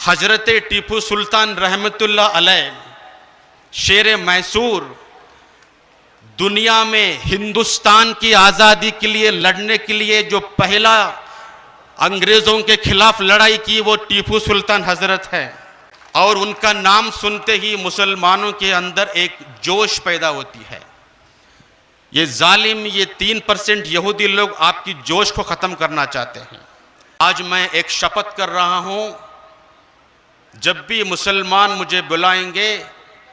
हजरत टीपू सुल्तान रहमतुल्लाह अलैह शेर मैसूर दुनिया में हिंदुस्तान की आज़ादी के लिए लड़ने के लिए जो पहला अंग्रेज़ों के खिलाफ लड़ाई की वो टीपू सुल्तान हजरत है। और उनका नाम सुनते ही मुसलमानों के अंदर एक जोश पैदा होती है। ये जालिम, ये 3% यहूदी लोग आपकी जोश को ख़त्म करना चाहते हैं। आज मैं एक शपथ कर रहा हूँ, जब भी मुसलमान मुझे बुलाएंगे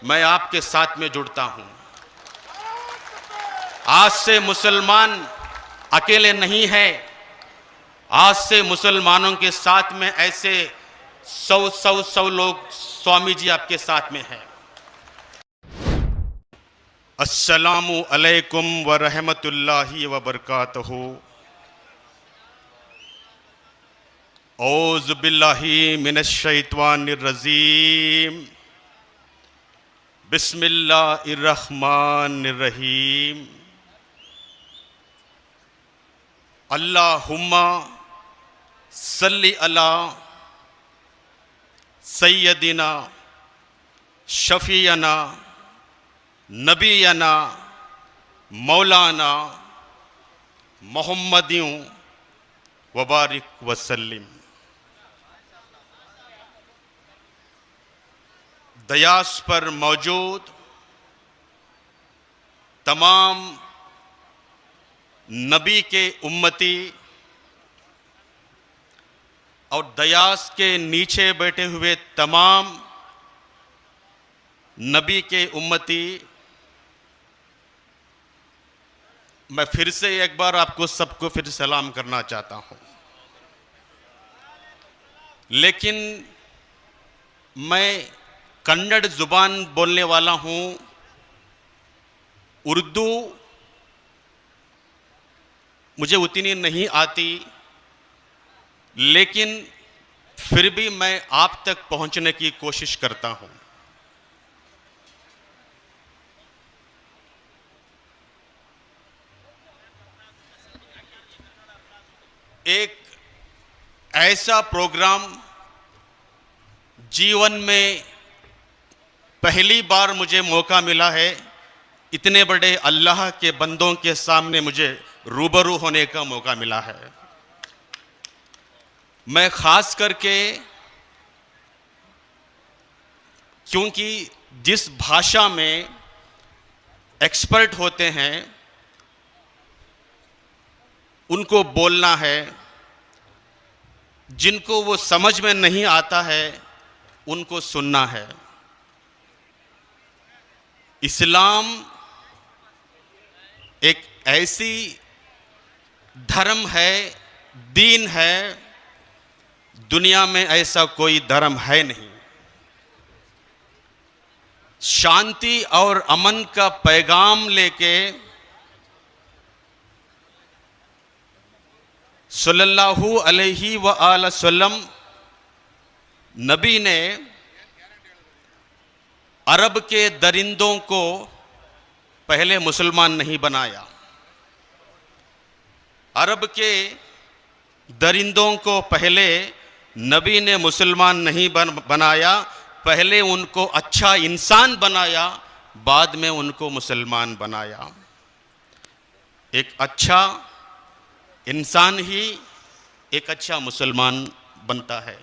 मैं आपके साथ में जुड़ता हूँ। आज से मुसलमान अकेले नहीं है, आज से मुसलमानों के साथ में ऐसे 100 लोग स्वामी जी आपके साथ में हैं। अस्सलामु अलैकुम व रहमतुल्लाहि व बरकातहू। औज़ु बिल्लाहि मिनश शैतानिर रजीम। बिस्मिल्लाहिर रहमानिर रहीम। अल्लाहुम्मा सल्लि अला सय्यदिना शफीअना नबीना मौलाना मोहम्मदियों वबारिक वसल्लिम। दयास पर मौजूद तमाम नबी के उम्मती और दयास के नीचे बैठे हुए तमाम नबी के उम्मती, मैं फिर से एक बार आपको सबको फिर सलाम करना चाहता हूँ। लेकिन मैं कन्नड़ ज़ुबान बोलने वाला हूँ, उर्दू मुझे उतनी नहीं आती, लेकिन फिर भी मैं आप तक पहुँचने की कोशिश करता हूँ। एक ऐसा प्रोग्राम जीवन में पहली बार मुझे मौका मिला है, इतने बड़े अल्लाह के बंदों के सामने मुझे रूबरू होने का मौका मिला है। मैं ख़ास करके, क्योंकि जिस भाषा में एक्सपर्ट होते हैं उनको बोलना है, जिनको वो समझ में नहीं आता है उनको सुनना है। इस्लाम एक ऐसी धर्म है, दीन है, दुनिया में ऐसा कोई धर्म है नहीं। शांति और अमन का पैगाम लेके सल्लल्लाहु अलैहि व आला वसल्लम नबी ने अरब के दरिंदों को पहले मुसलमान नहीं बनाया। अरब के दरिंदों को पहले नबी ने मुसलमान नहीं बनाया, पहले उनको अच्छा इंसान बनाया, बाद में उनको मुसलमान बनाया। एक अच्छा इंसान ही एक अच्छा मुसलमान बनता है।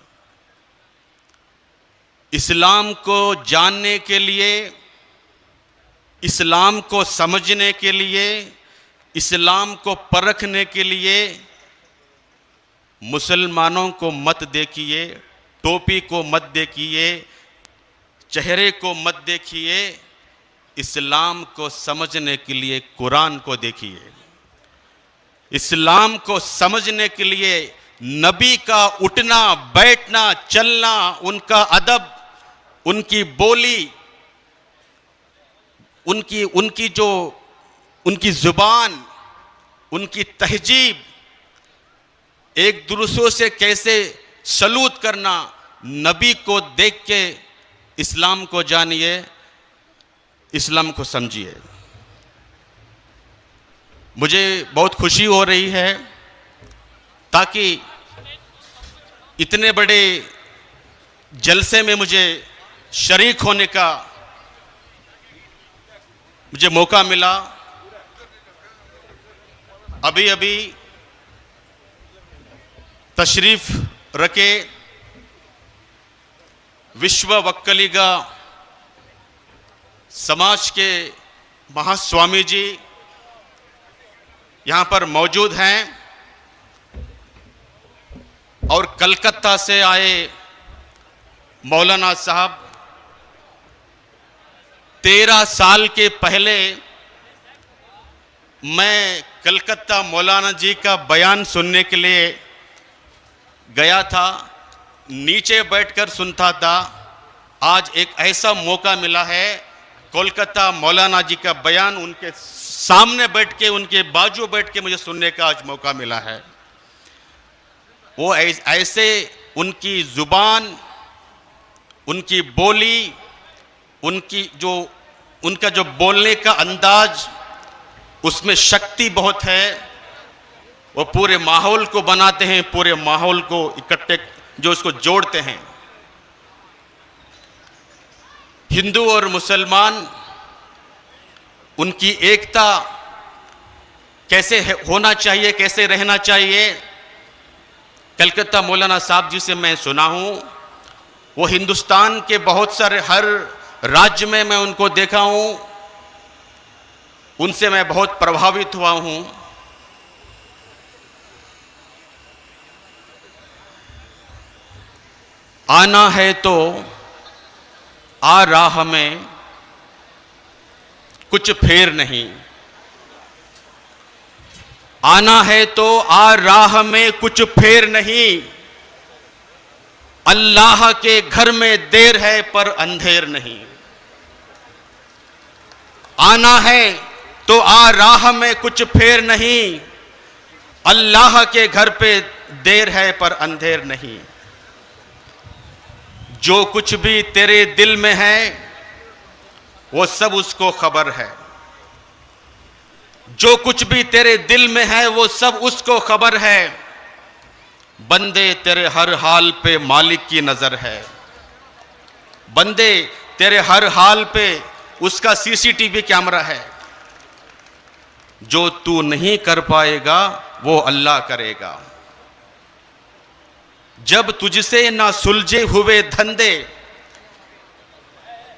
इस्लाम को जानने के लिए, इस्लाम को समझने के लिए, इस्लाम को परखने के लिए मुसलमानों को मत देखिए, टोपी को मत देखिए, चेहरे को मत देखिए। इस्लाम को समझने के लिए कुरान को देखिए। इस्लाम को समझने के लिए नबी का उठना बैठना चलना, उनका अदब, उनकी बोली, उनकी ज़ुबान, उनकी तहजीब, एक दूसरों से कैसे सलूट करना, नबी को देख के इस्लाम को जानिए, इस्लाम को समझिए। मुझे बहुत खुशी हो रही है ताकि इतने बड़े जलसे में मुझे शरीक होने का मुझे मौका मिला। अभी अभी तशरीफ रखे विश्व वक्कलिगा समाज के महास्वामी जी यहाँ पर मौजूद हैं और कलकत्ता से आए मौलाना साहब 13 साल के पहले मैं कलकत्ता मौलाना जी का बयान सुनने के लिए गया था, नीचे बैठकर सुनता था। आज एक ऐसा मौका मिला है, कोलकाता मौलाना जी का बयान उनके सामने बैठ के, उनके बाजू बैठ के मुझे सुनने का आज मौका मिला है। वो ऐसे उनकी जुबान, उनकी बोली, उनका जो बोलने का अंदाज, उसमें शक्ति बहुत है। वो पूरे माहौल को बनाते हैं, पूरे माहौल को इकट्ठे जो उसको जोड़ते हैं। हिंदू और मुसलमान, उनकी एकता कैसे होना चाहिए, कैसे रहना चाहिए, कलकत्ता मौलाना साहब जी से मैं सुना हूं। वो हिंदुस्तान के बहुत सारे हर राज्य में मैं उनको देखा हूं, उनसे मैं बहुत प्रभावित हुआ हूं। आना है तो आ राह में कुछ फेर नहीं, आना है तो आ राह में कुछ फेर नहीं, अल्लाह के घर में देर है पर अंधेर नहीं। आना है तो आ राह में कुछ फेर नहीं, अल्लाह के घर पे देर है पर अंधेर नहीं। जो कुछ भी तेरे दिल में है वो सब उसको खबर है, जो कुछ भी तेरे दिल में है वो सब उसको खबर है। बंदे तेरे हर हाल पे मालिक की नजर है, बंदे तेरे हर हाल पे उसका सीसीटीवी कैमरा है। जो तू नहीं कर पाएगा वो अल्लाह करेगा। जब तुझसे ना सुलझे हुए धंधे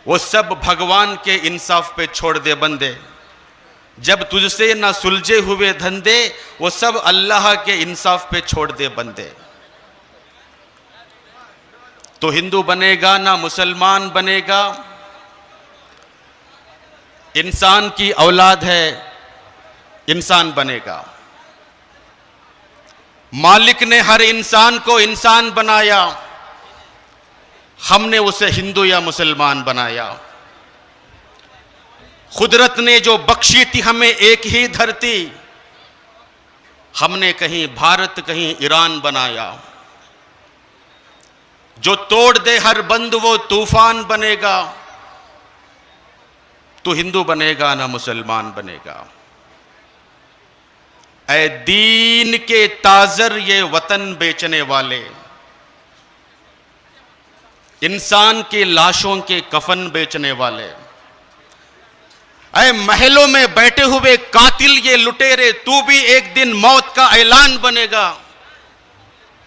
वो सब भगवान के इंसाफ पे छोड़ दे बंदे। जब तुझसे ना सुलझे हुए धंधे वो सब अल्लाह के इंसाफ पे छोड़ दे बंदे। तो हिंदू बनेगा ना मुसलमान बनेगा, इंसान की औलाद है, इंसान बनेगा। मालिक ने हर इंसान को इंसान बनाया, हमने उसे हिंदू या मुसलमान बनाया। कुदरत ने जो बख्शी थी हमें एक ही धरती, हमने कहीं भारत कहीं ईरान बनाया। जो तोड़ दे हर बंद वो तूफान बनेगा। तू हिंदू बनेगा ना मुसलमान बनेगा। ऐ दीन के ताजर ये वतन बेचने वाले, इंसान के लाशों के कफन बेचने वाले, ऐ महलों में बैठे हुए कातिल ये लुटेरे, तू भी एक दिन मौत का ऐलान बनेगा।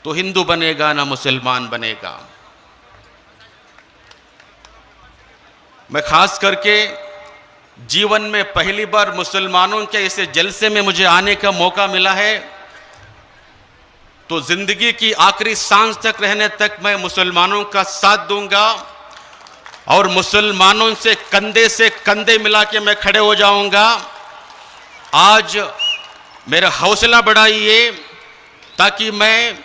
तो हिंदू बनेगा ना मुसलमान बनेगा। मैं खास करके जीवन में पहली बार मुसलमानों के ऐसे जलसे में मुझे आने का मौका मिला है, तो जिंदगी की आखिरी सांस तक रहने तक मैं मुसलमानों का साथ दूंगा और मुसलमानों से कंधे मिला के मैं खड़े हो जाऊंगा। आज मेरा हौसला बढ़ाइए ताकि मैं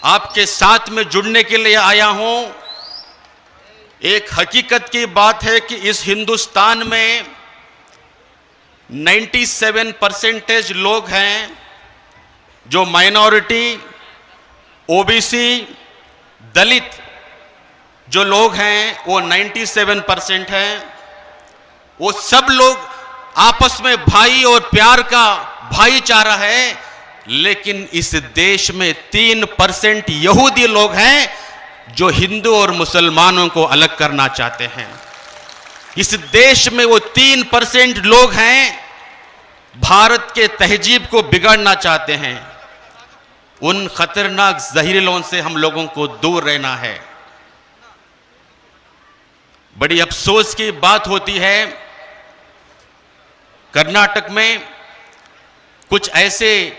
आपके साथ में जुड़ने के लिए आया हूं। एक हकीकत की बात है कि इस हिंदुस्तान में 97% लोग हैं जो माइनॉरिटी, ओबीसी, दलित जो लोग हैं वो 97% हैं। वो सब लोग आपस में भाई और प्यार का भाईचारा है, लेकिन इस देश में 3% यहूदी लोग हैं जो हिंदू और मुसलमानों को अलग करना चाहते हैं। इस देश में वो 3% लोग हैं भारत के तहजीब को बिगाड़ना चाहते हैं। उन खतरनाक जहरीलों से हम लोगों को दूर रहना है। बड़ी अफसोस की बात होती है, कर्नाटक में कुछ ऐसे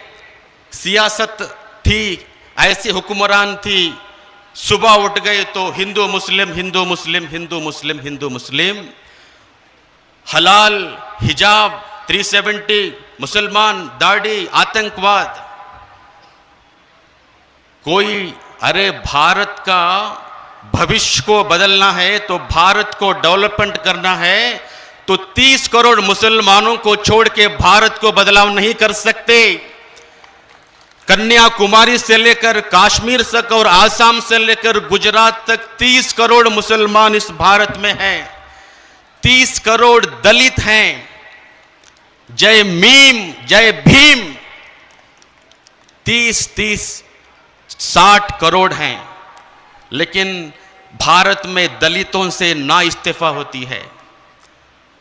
सियासत थी, ऐसे हुक्मरान थी, सुबह उठ गए तो हिंदू मुस्लिम हिंदू मुस्लिम हिंदू मुस्लिम हिंदू मुस्लिम, हलाल, हिजाब, 370, मुसलमान, दाढ़ी, आतंकवाद। कोई अरे भारत का भविष्य को बदलना है तो भारत को डेवलपमेंट करना है तो 30 करोड़ मुसलमानों को छोड़ के भारत को बदलाव नहीं कर सकते। कन्याकुमारी से लेकर कश्मीर तक और आसाम से लेकर गुजरात तक 30 करोड़ मुसलमान इस भारत में हैं। 30 करोड़ दलित हैं। जय मीम जय भीम 30-60 करोड़ हैं। लेकिन भारत में दलितों से ना इस्तीफा होती है।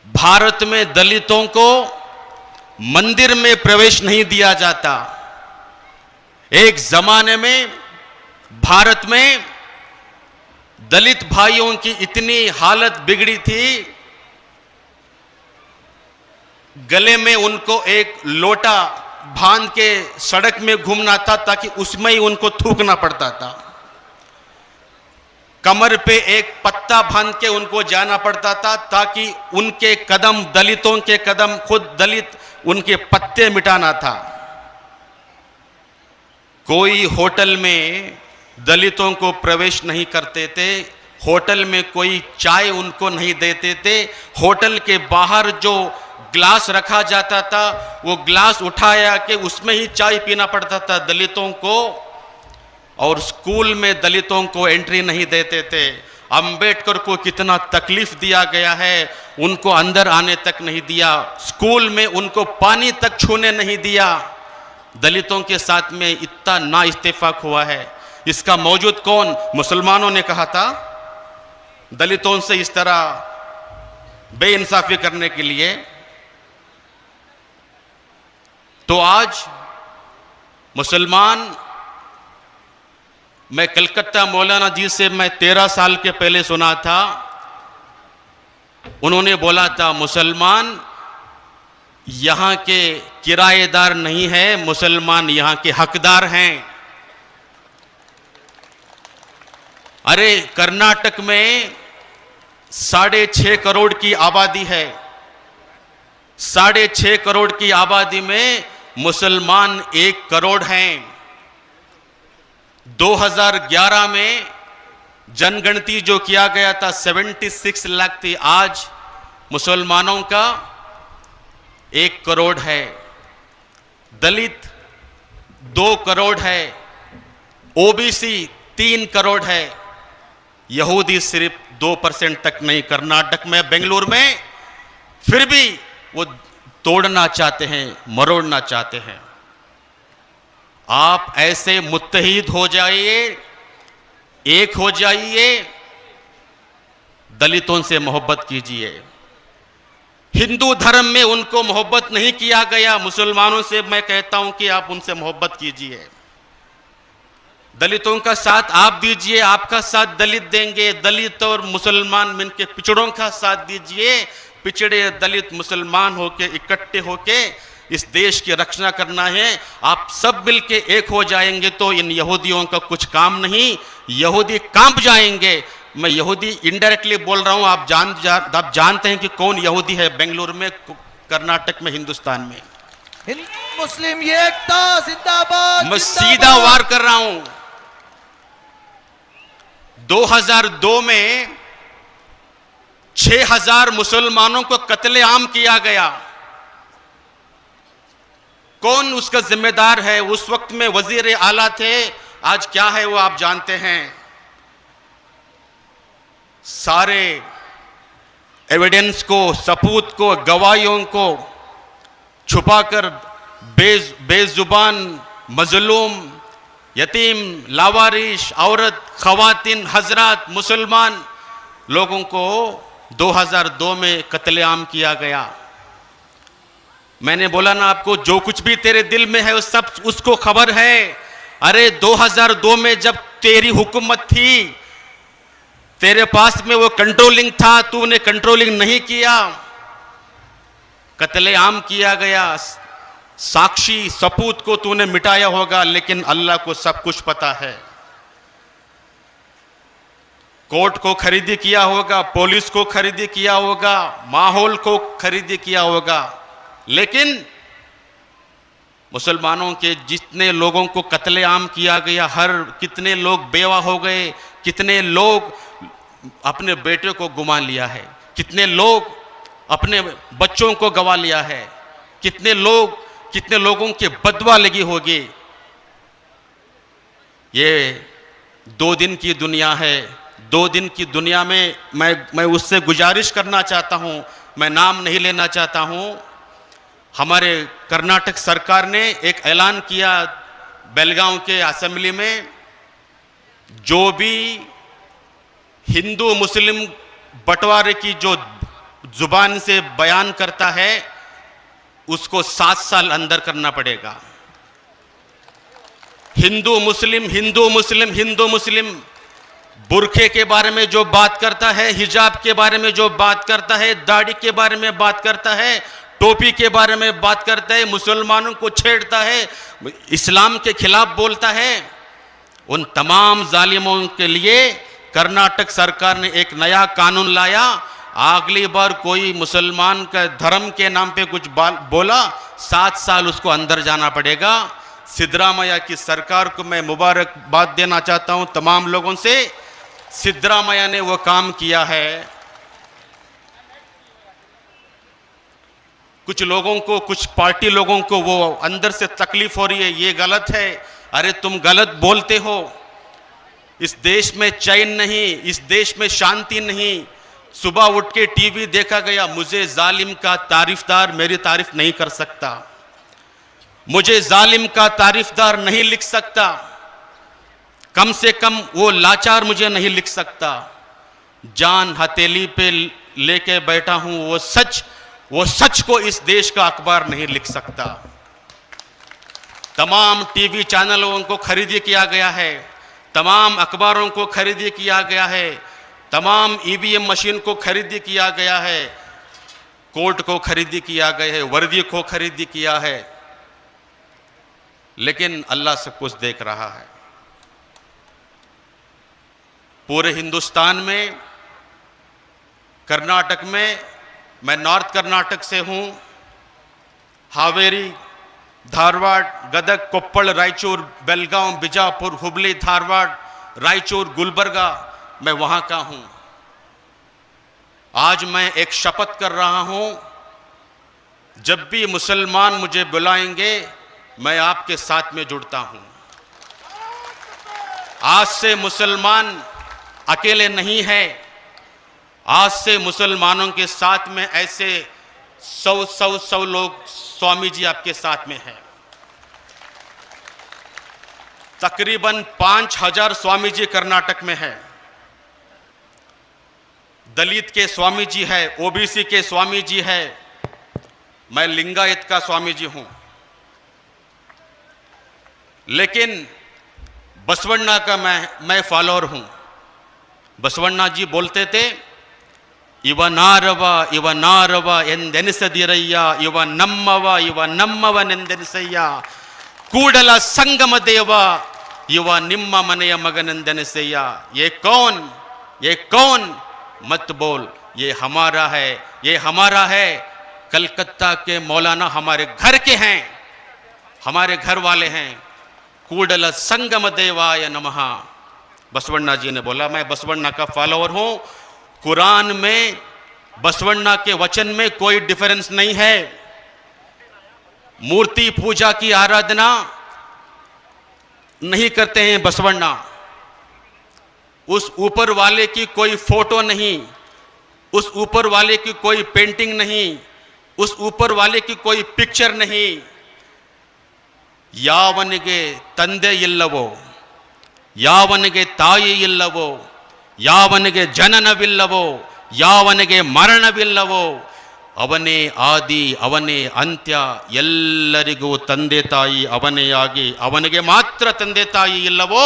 भारत में दलितों को मंदिर में प्रवेश नहीं दिया जाता। एक जमाने में भारत में दलित भाइयों की इतनी हालत बिगड़ी थी, गले में उनको एक लोटा बांध के सड़क में घूमना था ताकि उसमें ही उनको थूकना पड़ता था। कमर पे एक पत्ता बांध के उनको जाना पड़ता था ताकि उनके कदम, दलितों के कदम, खुद दलित उनके पत्ते मिटाना था। कोई होटल में दलितों को प्रवेश नहीं करते थे। होटल में कोई चाय उनको नहीं देते थे। होटल के बाहर जो ग्लास रखा जाता था वो ग्लास उठाया कि उसमें ही चाय पीना पड़ता था दलितों को। और स्कूल में दलितों को एंट्री नहीं देते थे। अंबेडकर को कितना तकलीफ दिया गया है, उनको अंदर आने तक नहीं दिया। स्कूल में उनको पानी तक छूने नहीं दिया। दलितों के साथ में इतना ना इत्तेफाक हुआ है। इसका मौजूद कौन? मुसलमानों ने कहा था दलितों से इस तरह बेइंसाफी करने के लिए। तो आज मुसलमान, मैं कलकत्ता मौलाना जी से मैं 13 साल के पहले सुना था, उन्होंने बोला था मुसलमान यहां के किराएदार नहीं है, मुसलमान यहां के हकदार हैं। अरे कर्नाटक में 6.5 करोड़ की आबादी है। 6.5 करोड़ की आबादी में मुसलमान 1 करोड़ हैं। 2011 में जनगणति जो किया गया था 76 लाख थी, आज मुसलमानों का 1 करोड़ है। दलित 2 करोड़ है। ओबीसी 3 करोड़ है। यहूदी सिर्फ 2% तक नहीं। कर्नाटक में, बेंगलुरु में फिर भी वो तोड़ना चाहते हैं, मरोड़ना चाहते हैं। आप ऐसे मुत्तहिद हो जाइए, एक हो जाइए, दलितों से मोहब्बत कीजिए। हिंदू धर्म में उनको मोहब्बत नहीं किया गया, मुसलमानों से मैं कहता हूं कि आप उनसे मोहब्बत कीजिए। दलितों का साथ आप दीजिए, आपका साथ दलित देंगे। दलित और मुसलमान मिलकर पिछड़ों का साथ दीजिए। पिछड़े दलित मुसलमान होके इकट्ठे होके इस देश की रक्षा करना है। आप सब मिलके एक हो जाएंगे तो इन यहूदियों का कुछ काम नहीं। यहूदी कांप जाएंगे। मैं यहूदी इनडायरेक्टली बोल रहा हूं, आप जानते हैं कि कौन यहूदी है बेंगलुरु में, कर्नाटक में, हिंदुस्तान में। मुस्लिम एकता जिंदाबाद। मैं सीधा वार कर रहा हूं। 2002 में 6000 मुसलमानों को कत्लेआम किया गया। कौन उसका जिम्मेदार है? उस वक्त में वजीर आला थे, आज क्या है वो आप जानते हैं। सारे एविडेंस को, सबूत को, गवाहियों को छुपाकर बेजुबान, मजलूम, यतीम, लावारिश, औरत, खवातीन, हजरात, मुसलमान लोगों को 2002 में कत्लेआम किया गया। मैंने बोला ना आपको, जो कुछ भी तेरे दिल में है उस सब उसको खबर है। अरे 2002 में जब तेरी हुकूमत थी, तेरे पास में वो कंट्रोलिंग था, तूने कंट्रोलिंग नहीं किया, कत्लेआम किया गया। साक्षी सपूत को तूने मिटाया होगा, लेकिन अल्लाह को सब कुछ पता है। कोर्ट को खरीदी किया होगा, पुलिस को खरीदी किया होगा, माहौल को खरीदी किया होगा, लेकिन मुसलमानों के जितने लोगों को कत्लेआम किया गया, कितने लोग बेवा हो गए, कितने लोग अपने बेटे को गुमा लिया है, कितने लोग अपने बच्चों को गवा लिया है, कितने लोगों के बदवा लगी होगी। ये 2 दिन की दुनिया है। 2 दिन की दुनिया में मैं उससे गुजारिश करना चाहता हूं, मैं नाम नहीं लेना चाहता हूं। हमारे कर्नाटक सरकार ने एक ऐलान किया बेलगांव के असेंबली में, जो भी हिंदू मुस्लिम बंटवारे की जो जुबान से बयान करता है उसको 7 साल अंदर करना पड़ेगा। हिंदू मुस्लिम, हिंदू मुस्लिम, हिंदू मुस्लिम, बुरखे के बारे में जो बात करता है, हिजाब के बारे में जो बात करता है, दाढ़ी के बारे में बात करता है, टोपी के बारे में बात करता है, मुसलमानों को छेड़ता है, इस्लाम के खिलाफ बोलता है, उन तमाम जालिमों के लिए कर्नाटक सरकार ने एक नया कानून लाया। अगली बार कोई मुसलमान का धर्म के नाम पे कुछ बोला, 7 साल उसको अंदर जाना पड़ेगा। सिद्धरामैया की सरकार को मैं मुबारकबाद देना चाहता हूं तमाम लोगों से। सिद्धरामैया ने वो काम किया है। कुछ लोगों को, कुछ पार्टी लोगों को वो अंदर से तकलीफ हो रही है, ये गलत है। अरे तुम गलत बोलते हो। इस देश में चैन नहीं, इस देश में शांति नहीं। सुबह उठ के टीवी देखा गया, मुझे जालिम का तारीफदार मेरी तारीफ नहीं कर सकता, मुझे जालिम का तारीफदार नहीं लिख सकता, कम से कम वो लाचार मुझे नहीं लिख सकता। जान हथेली पे लेके बैठा हूं, वो सच को इस देश का अखबार नहीं लिख सकता। तमाम टीवी चैनलों को खरीदी किया गया है, तमाम अखबारों को खरीदी किया गया है, तमाम ईवीएम मशीन को खरीदी किया गया है, कोर्ट को खरीदी किया गया है, वर्दी को खरीदी किया है, लेकिन अल्लाह सब कुछ देख रहा है। पूरे हिंदुस्तान में, कर्नाटक में, मैं नॉर्थ कर्नाटक से हूं, हावेरी, धारवाड़, गदग, कोप्पल, रायचूर, बेलगांव, बिजापुर, हुबली, धारवाड़, रायचूर, गुलबर्गा, मैं वहां का हूं। आज मैं एक शपथ कर रहा हूं, जब भी मुसलमान मुझे बुलाएंगे मैं आपके साथ में जुड़ता हूं। आज से मुसलमान अकेले नहीं है, आज से मुसलमानों के साथ में ऐसे 100 लोग स्वामी जी आपके साथ में हैं। तकरीबन 5000 स्वामी जी कर्नाटक में है। दलित के स्वामी जी है, ओबीसी के स्वामी जी है, मैं लिंगायत का स्वामी जी हूं। लेकिन बसवण्णा का मैं फॉलोअर हूं। बसवण्णा जी बोलते थे, इव नारव ಎಂದೆನಿಸದಿರಯ್ಯ, ಇವ ನಮ್ಮವನೆಂದೆನಿಸಯ್ಯ, ಕೂಡಲ ಸಂಗಮ ದೇವ, ಇವ ನಿಮ್ಮ ಮನೆಯ ಮಗನೆಂದೆನಿಸಯ್ಯ। ये कौन मत बोल, ये हमारा है। कलकत्ता के मौलाना हमारे घर के हैं, हमारे घर वाले हैं। कूडल संगम देवाय नमः, बसवण्णा जी ने बोला। मैं बसवण्णा का फॉलोअर हूं। कुरान में बसवण्णा के वचन में कोई डिफरेंस नहीं है। मूर्ति पूजा की आराधना नहीं करते हैं बसवण्णा। उस ऊपर वाले की कोई फोटो नहीं, उस ऊपर वाले की कोई पेंटिंग नहीं, उस ऊपर वाले की कोई पिक्चर नहीं। ಯಾವನಿಗೆ ತಂದೆ ಇಲ್ಲವೋ, ಯಾವನಿಗೆ ತಾಯಿ ಇಲ್ಲವೋ, ಯಾವನಿಗೆ ಜನನವಿಲ್ಲವೋ, ಯಾವನಿಗೆ ಮರಣವಿಲ್ಲವೋ ಅವನೇ ಆದಿ, ಅವನೇ ಅಂತ್ಯ. ಎಲ್ಲರಿಗೂ ತಂದೆ ತಾಯಿ ಅವನೇ ಆಗಿ ಅವನಿಗೆ ಮಾತ್ರ ತಂದೆ ತಾಯಿ ಇಲ್ಲವೋ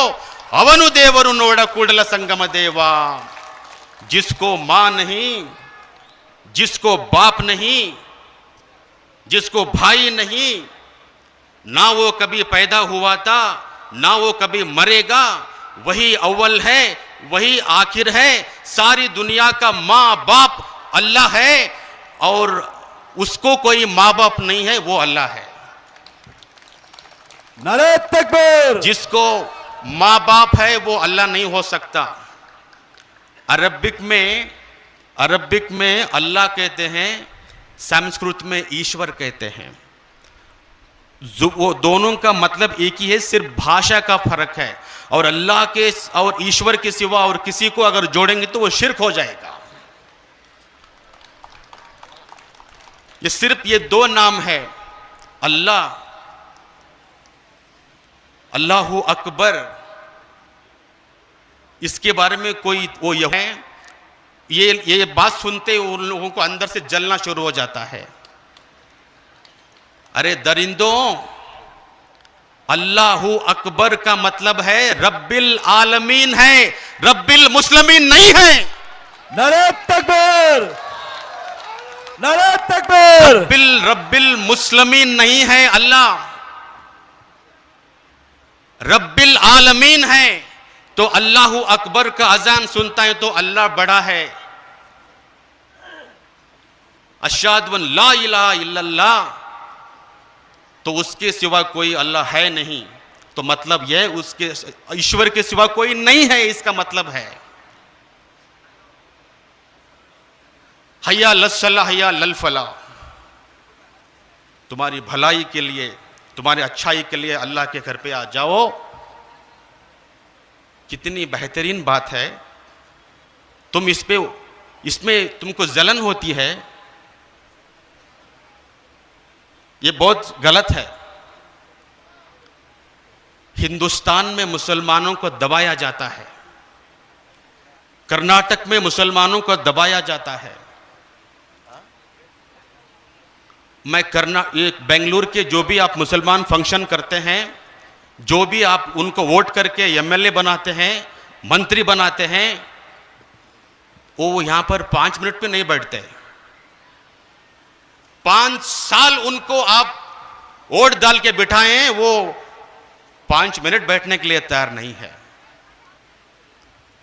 ಅವನು ದೇವರು ನೋಡ ಕೂಡಲ ಸಂಗಮ ದೇವ. जिसको मां नहीं, जिसको बाप नहीं, जिसको भाई नहीं, ना वो कभी पैदा हुआ था, ना वो कभी मरेगा, वही अव्वल है, वही आखिर है. सारी दुनिया का माँ बाप अल्लाह है और उसको कोई माँ बाप नहीं है, वो अल्लाह है. नारे तकबीर. जिसको माँ बाप है वो अल्लाह नहीं हो सकता. अरबिक में अल्लाह कहते हैं, संस्कृत में ईश्वर कहते हैं. वो दोनों का मतलब एक ही है, सिर्फ भाषा का फर्क है. और अल्लाह के और ईश्वर के सिवा और किसी को अगर जोड़ेंगे तो वो शिर्क हो जाएगा. ये सिर्फ ये दो नाम है, अल्लाह, अल्लाहु अकबर. इसके बारे में कोई वो है, ये बात सुनते उन लोगों को अंदर से जलना शुरू हो जाता है. अरे दरिंदों, अल्लाहु अकबर का मतलब है रब्बिल आलमीन है, रब्बिल मुस्लिमीन नहीं है. नारे तकबीर. नारे तकबीर. रब्बिल मुस्लिमीन नहीं है अल्लाह, रब्बिल आलमीन है. तो अल्लाहु अकबर का अजान सुनता है तो अल्लाह बड़ा है. अशहादु अन ला इलाहा इल्लल्लाह, तो उसके सिवा कोई अल्लाह है नहीं. तो मतलब यह उसके ईश्वर के सिवा कोई नहीं है, इसका मतलब है. हया लस्सला हया ललफला, तुम्हारी भलाई के लिए, तुम्हारी अच्छाई के लिए अल्लाह के घर पे आ जाओ. कितनी बेहतरीन बात है. तुम इसमें तुमको जलन होती है, ये बहुत गलत है. हिंदुस्तान में मुसलमानों को दबाया जाता है, कर्नाटक में मुसलमानों को दबाया जाता है. मैं बेंगलुरु के जो भी आप मुसलमान फंक्शन करते हैं, जो भी आप उनको वोट करके एमएलए बनाते हैं, मंत्री बनाते हैं, वो यहां पर 5 मिनट पे नहीं बैठते. 5 साल उनको आप वोट डाल के बिठाए हैं, वो 5 मिनट बैठने के लिए तैयार नहीं है.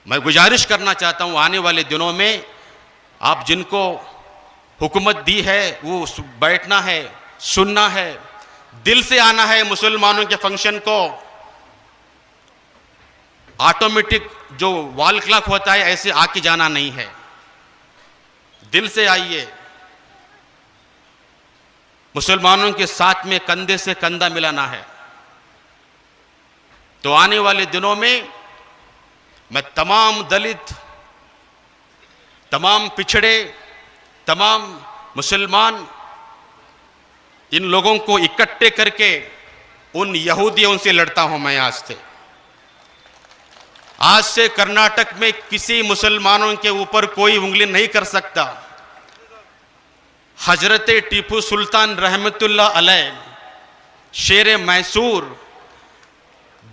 मैं गुजारिश करना चाहता हूं, आने वाले दिनों में आप जिनको हुकूमत दी है वो बैठना है, सुनना है, दिल से आना है. मुसलमानों के फंक्शन को ऑटोमेटिक जो वॉल क्लॉक होता है ऐसे आके जाना नहीं है. दिल से आइए, मुसलमानों के साथ में कंधे से कंधा मिलाना है. तो आने वाले दिनों में मैं तमाम दलित, तमाम पिछड़े, तमाम मुसलमान, इन लोगों को इकट्ठे करके उन यहूदियों से लड़ता हूं. मैं आज से कर्नाटक में किसी मुसलमानों के ऊपर कोई उंगली नहीं कर सकता. हजरत टीपू सुल्तान रहमतुल्लाह अलैह, शेर मैसूर,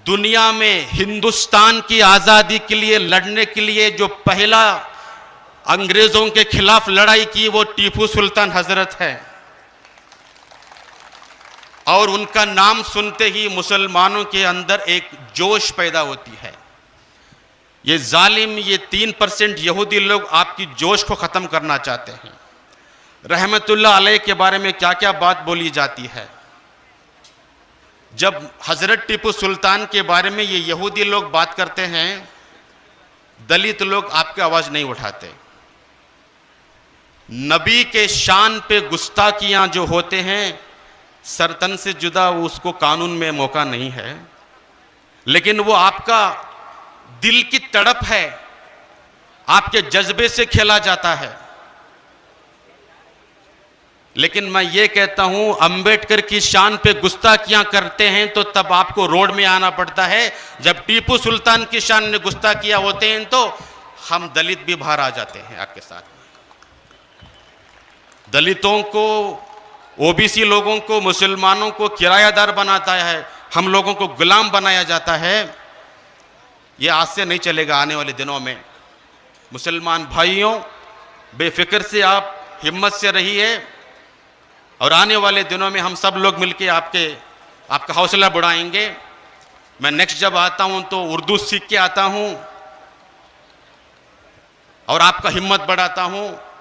दुनिया में हिंदुस्तान की आज़ादी के लिए लड़ने के लिए जो पहला अंग्रेजों के खिलाफ लड़ाई की वो टीपू सुल्तान हजरत है. और उनका नाम सुनते ही मुसलमानों के अंदर एक जोश पैदा होती है. ये जालिम, ये 3% यहूदी लोग आपकी जोश को ख़त्म करना चाहते हैं. रहमतुल्लाह अलैह के बारे में क्या क्या बात बोली जाती है. जब हज़रत टीपू सुल्तान के बारे में ये यहूदी लोग बात करते हैं, दलित लोग आपकी आवाज़ नहीं उठाते. नबी के शान पे गुस्ताखियाँ जो होते हैं, सरतन से जुदा उसको कानून में मौका नहीं है. लेकिन वो आपका दिल की तड़प है, आपके जज्बे से खेला जाता है. लेकिन मैं ये कहता हूं, अंबेडकर की शान पे गुस्ताखियां करते हैं तो तब आपको रोड में आना पड़ता है। जब टीपू सुल्तान की शान में गुस्ताखियां होते हैं तो हम दलित भी बाहर आ जाते हैं आपके साथ में। दलितों को, ओबीसी लोगों को, मुसलमानों को किरायादार बनाता है, हम लोगों को गुलाम बनाया जाता है। ये आज से नहीं चलेगा, आने वाले दिनों में। मुसलमान भाइयों, बेफिक्र से आप हिम्मत से रहिए और आने वाले दिनों में हम सब लोग मिलकर आपका हौसला बढ़ाएंगे। मैं नेक्स्ट जब आता हूं तो उर्दू सीख के आता हूं और आपका हिम्मत बढ़ाता हूं।